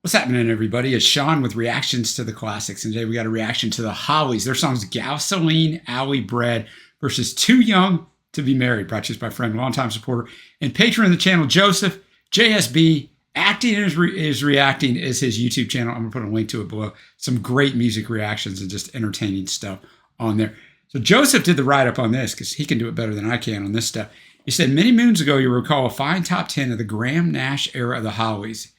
What's happening, everybody? It's Sean with reactions to the classics, and today we got a reaction to the Hollies. Their song's Gasoline Alley Bred versus Too Young to Be Married, brought to us by friend, longtime supporter, and patron of the channel, Joseph, JSB. Acting is Reacting is his YouTube channel. I'm going to put a link to it below. Some great music reactions and just entertaining stuff on there. So Joseph did the write-up on this because he can do it better than I can on this stuff. He said, many moons ago, you recall a fine top 10 of the Graham Nash era of the Hollies.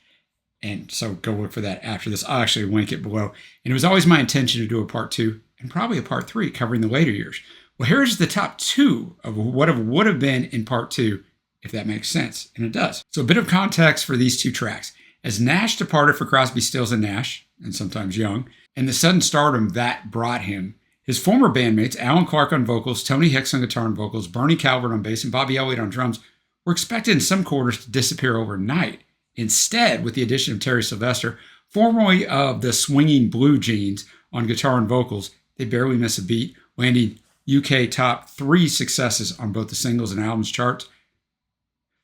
And so go look for that after this. I'll actually link it below. And it was always my intention to do a part 2 and probably a part 3 covering the later years. Well, here's the top 2 of what would have been in part 2, if that makes sense. And it does. So a bit of context for these 2 tracks. As Nash departed for Crosby, Stills, and Nash, and sometimes Young, and the sudden stardom that brought him, his former bandmates, Alan Clark on vocals, Tony Hicks on guitar and vocals, Bernie Calvert on bass, and Bobby Elliott on drums, were expected in some quarters to disappear overnight. Instead, with the addition of Terry Sylvester, formerly of the Swinging Blue Jeans, on guitar and vocals, they barely miss a beat, landing UK top 3 successes on both the singles and albums charts.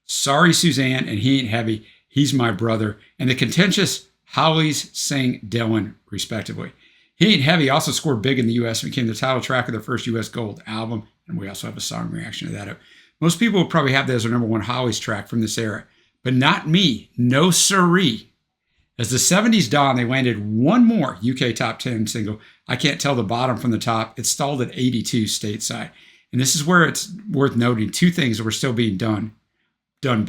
Sorry Suzanne and He Ain't Heavy, He's My Brother, and the contentious Hollies Sing Dylan, respectively. He Ain't Heavy also scored big in the US and became the title track of their first US Gold album, and we also have a song reaction to that. Most people will probably have that as their #1 Hollies track from this era. But not me, no siree. As the 70s dawned, they landed one more UK top 10 single. I can't tell the bottom from the top. It stalled at 82 stateside. And this is where it's worth noting 2 things that were still being done. Done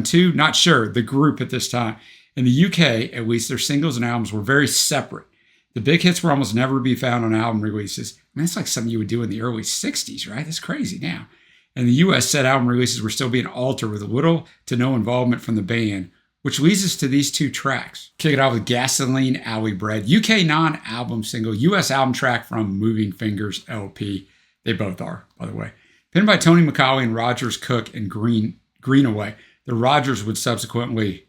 to, not sure, the group at this time. In the UK, at least, their singles and albums were very separate. The big hits were almost never to be found on album releases. I mean, that's like something you would do in the early 60s, right? That's crazy now. And the US said album releases were still being altered with little to no involvement from the band, which leads us to these 2 tracks. Kick it off with Gasoline Alley Bred, UK non-album single, US album track from Moving Fingers LP. They both are, by the way. Penned by Tony McCauley and Rogers Cook and Greenaway, the Rogers would subsequently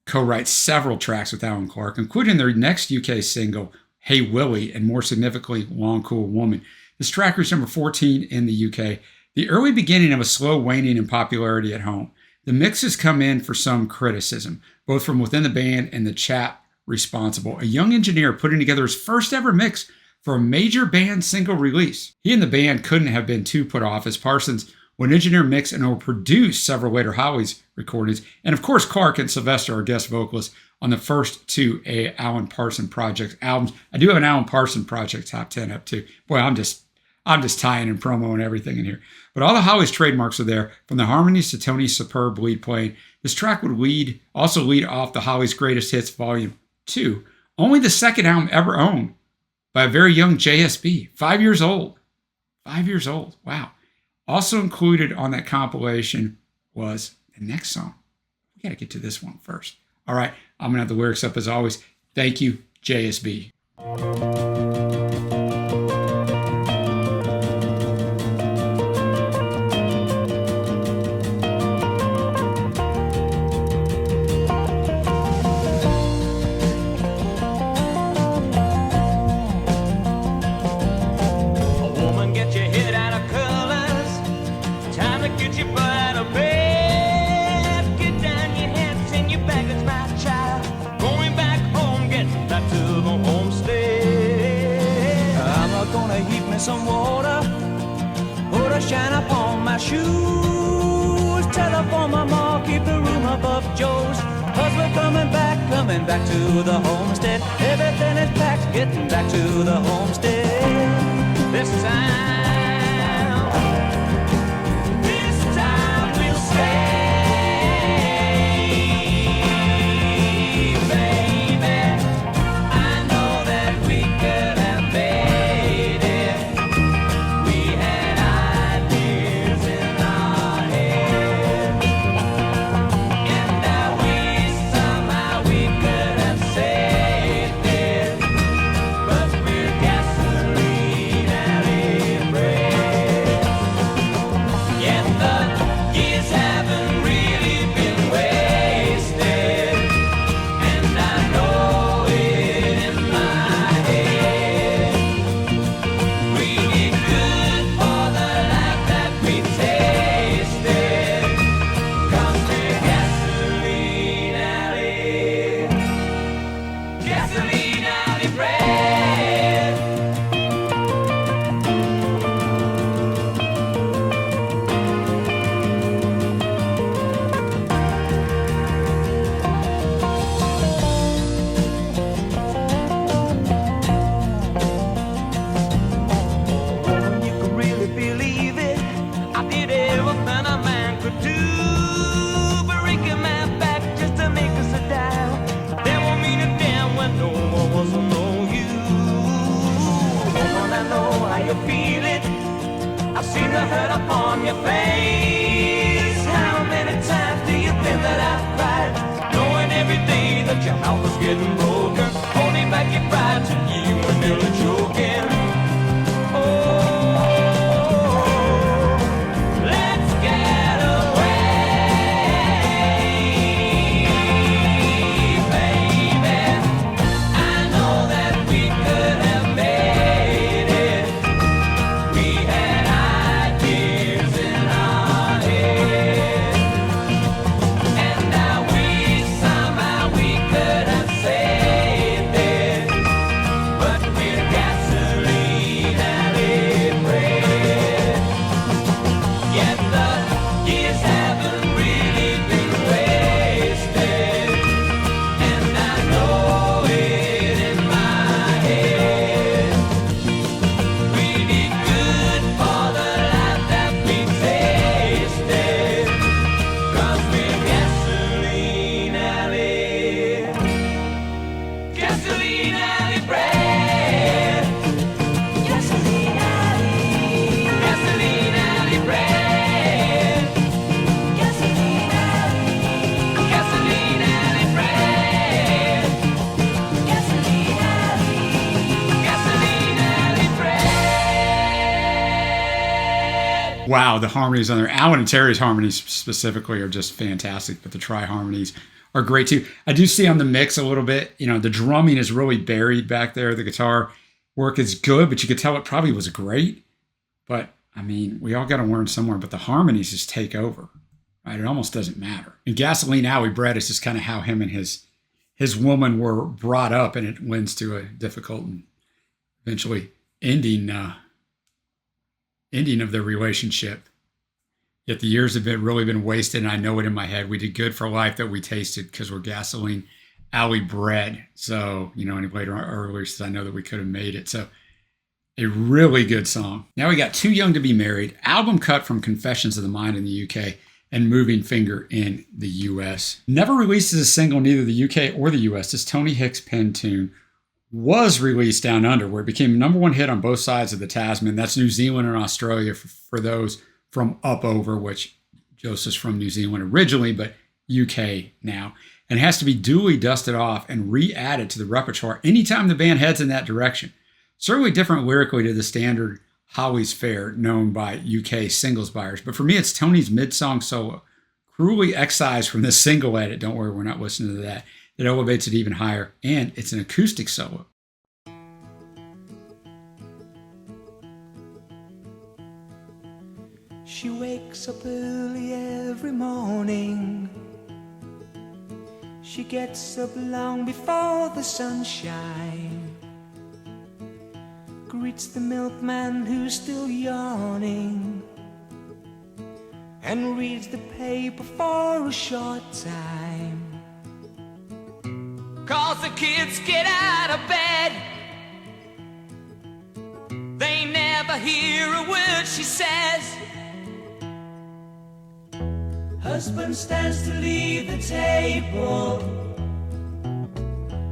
co-write several tracks with Alan Clark, including their next UK single, Hey Willie, and more significantly, Long Cool Woman. This track reached number 14 in the UK. The early beginning of a slow waning in popularity at home. The mixes come in for some criticism, both from within the band and the chap responsible, a young engineer putting together his first ever mix for a major band single release. He and the band couldn't have been too put off, as Parsons would engineer, mix, and will produce several later Hollies recordings. And of course, Clark and Sylvester are guest vocalists on the first 2 Alan Parsons Project albums. I do have an Alan Parsons Project top 10 up too. Boy, I'm just tying and promo and everything in here. But all the Hollies trademarks are there, from the harmonies to Tony's superb lead playing. This track would also lead off the Hollies' Greatest Hits Volume 2, only the 2nd album ever owned by a very young JSB, 5 years old. 5 years old, wow. Also included on that compilation was the next song. We got to get to this one first. All right, I'm going to have the lyrics up as always. Thank you, JSB. Get your butt out of bed, get down your hands in your bag, it's my child. Going back home, get back to the homestead. I'm not gonna heat me some water, put a shine upon my shoes. Telephone my mom, keep the room above Joe's. 'Cause we're coming back to the homestead. Everything is packed, getting back to the homestead. This time but we to feel it. I've seen the hurt upon your face. How many times do you think that I've cried, knowing every day that your heart was getting broken, holding back your pride till you were nearly choking. Wow, the harmonies on there. Alan and Terry's harmonies specifically are just fantastic, but the tri-harmonies are great too. I do see on the mix a little bit, you know, the drumming is really buried back there. The guitar work is good, but you could tell it probably was great. But, I mean, we all got to learn somewhere, but the harmonies just take over, right? It almost doesn't matter. And Gasoline Alley Bred is just kind of how him and his woman were brought up, and it lends to a difficult and eventually ending of their relationship. Yet the years have really been wasted, and I know it in my head. We did good for life that we tasted because we're Gasoline Alley Bred. So, you know, any later on earlier says I know that we could have made it. So a really good song. Now we got Too Young to Be Married, album cut from Confessions of the Mind in the UK and Moving Finger in the US. Never released as a single in either the UK or the US. This Tony Hicks pen tune was released down under, where it became a #1 hit on both sides of the Tasman. That's New Zealand and Australia for those from up over, which Joseph's from New Zealand originally, but UK now. And has to be duly dusted off and re-added to the repertoire anytime the band heads in that direction. Certainly different lyrically to the standard Hollies fare known by UK singles buyers. But for me, it's Tony's mid-song solo, cruelly excised from this single edit. Don't worry, we're not listening to that. It elevates it even higher, and it's an acoustic solo. She wakes up early every morning. She gets up long before the sunshine, greets the milkman who's still yawning, and reads the paper for a short time. Cause the kids get out of bed, they never hear a word she says. Husband stands to leave the table.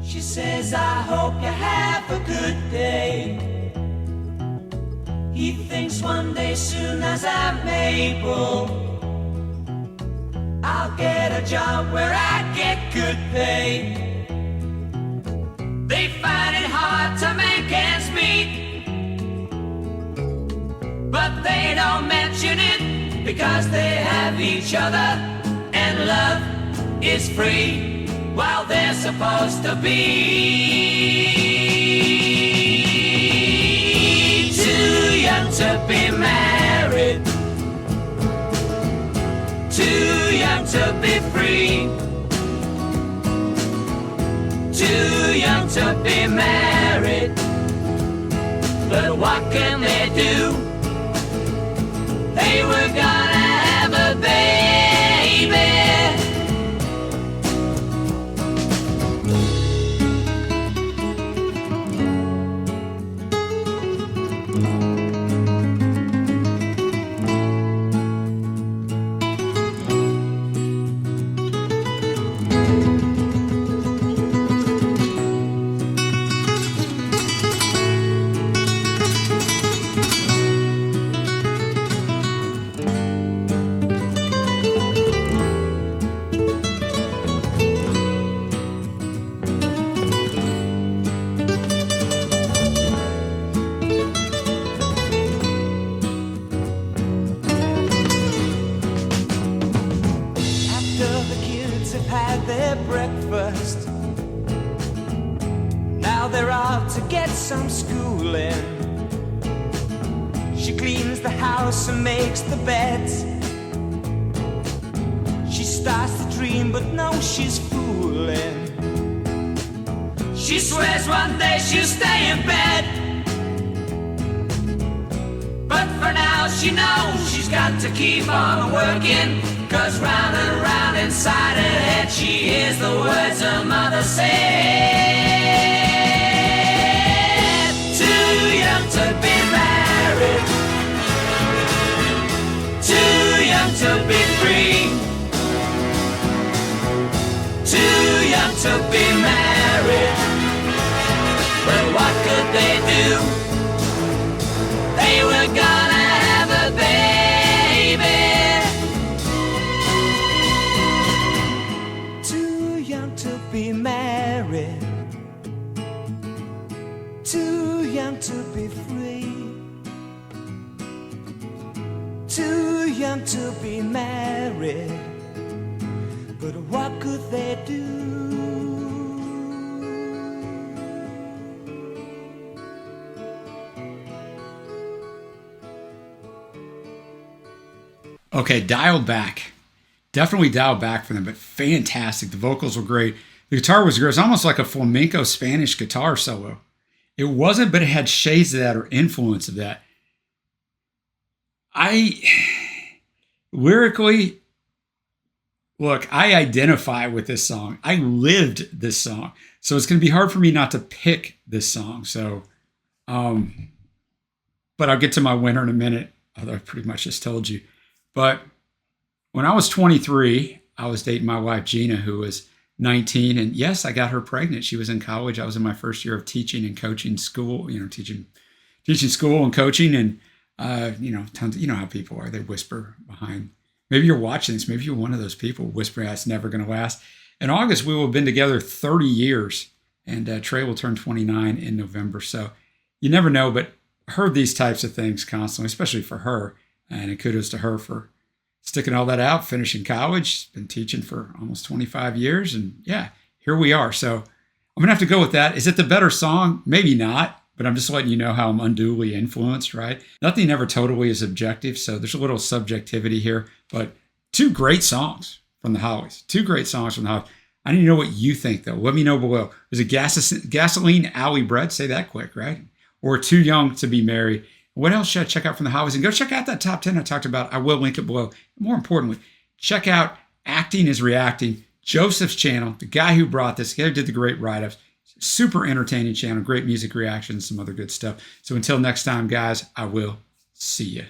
She says, I hope you have a good day. He thinks one day soon as I'm able, I'll get a job where I get good pay. They find it hard to make ends meet, but they don't mention it because they have each other, and love is free while they're supposed to be too young to be married, too young to be free, too young to be married. But what can they do? They were gonna have a baby. some schooling. She cleans the house and makes the beds. She starts to dream, but no, she's fooling. She swears one day she'll stay in bed, but for now she knows she's got to keep on working. 'Cause round and round inside her head she hears the words her mother said. Too young to be married, too young to be free, too young to be married. But what could they do? They were gonna have a baby. Too young to be married, too young to be free, too young to be married. But what could they do? Okay, dialed back. Definitely dialed back for them, but fantastic. The vocals were great. The guitar was great. It was almost like a flamenco Spanish guitar solo. It wasn't, but it had shades of that or influence of that. Lyrically, look, I identify with this song. I lived this song. So it's going to be hard for me not to pick this song. So, but I'll get to my winner in a minute, although I pretty much just told you. But when I was 23, I was dating my wife, Gina, who was 19. And yes, I got her pregnant. She was in college. I was in my first year of teaching and coaching school, teaching school and coaching. And, tons of, how people are. They whisper behind. Maybe you're watching this. Maybe you're one of those people whispering, "It's never going to last." In August, we will have been together 30 years. And Trey will turn 29 in November. So you never know, but I heard these types of things constantly, especially for her. And kudos to her for sticking all that out, finishing college, been teaching for almost 25 years. And yeah, here we are. So I'm going to have to go with that. Is it the better song? Maybe not, but I'm just letting you know how I'm unduly influenced, right? Nothing ever totally is objective. So there's a little subjectivity here, but two great songs from the Hollies. Two great songs from the Hollies. I need to know what you think, though. Let me know below. Is it Gasoline Alley Bred? Say that quick, right? Or Too Young to Be Married? What else should I check out from the Hollies? And go check out that top 10 I talked about. I will link it below. More importantly, check out Acting is Reacting, Joseph's channel, the guy who brought this, the guy who did the great write-ups. Super entertaining channel, great music reactions, some other good stuff. So until next time, guys, I will see you.